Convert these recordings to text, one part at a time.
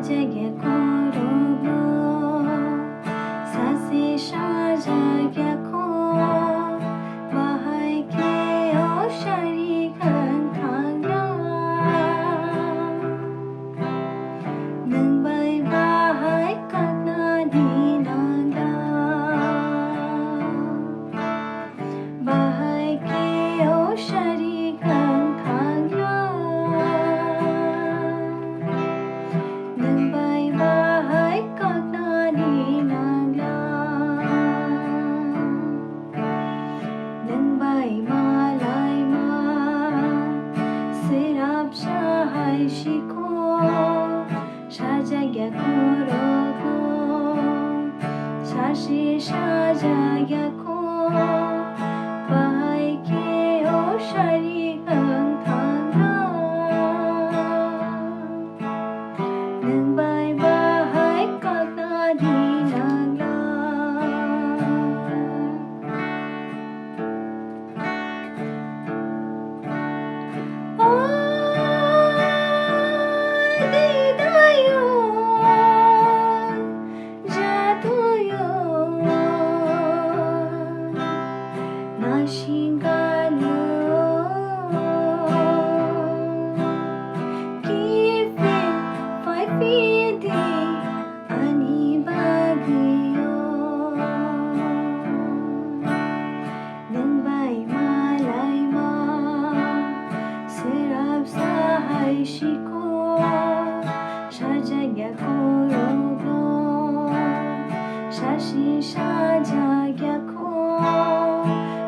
사자게 걸어보 사시 사자게 코 바하게 오샤리간 강라 능바이 바하이 깎나니 난다 바하게 오샤리간 강라 Nang bahay kagnani nagla Nang malay ma Sirap sahay shiko Shajagya korogo Shashi shajagya ko Bahay ke o shari kang thangla Nang bahay kagnani nagla Di dayo jatuyo Nashingano Pidi ani bagyo Nang malay ma Sirap sahay shiko Shajagya korogo Shashi shajagya ko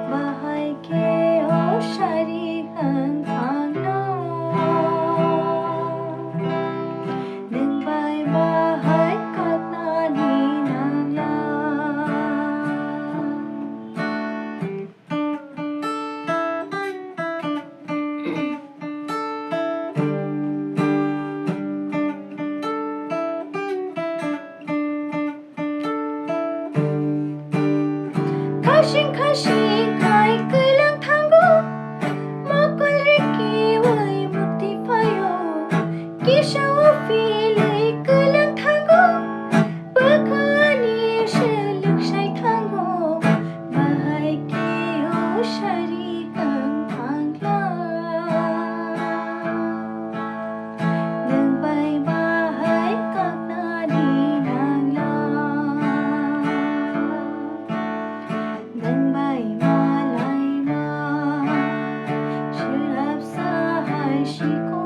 Bahay ke o shari kang thangla Nang bahay kagnani nagla Kasing kay kailang tanggo Makulriki way mukti payo Kisha ufili kailang tanggo Bakani shaluk shay tango Bahay kiyo shari kang thangla Nang bahay kagnani nagla Nang malay ma Sirap sahay shiko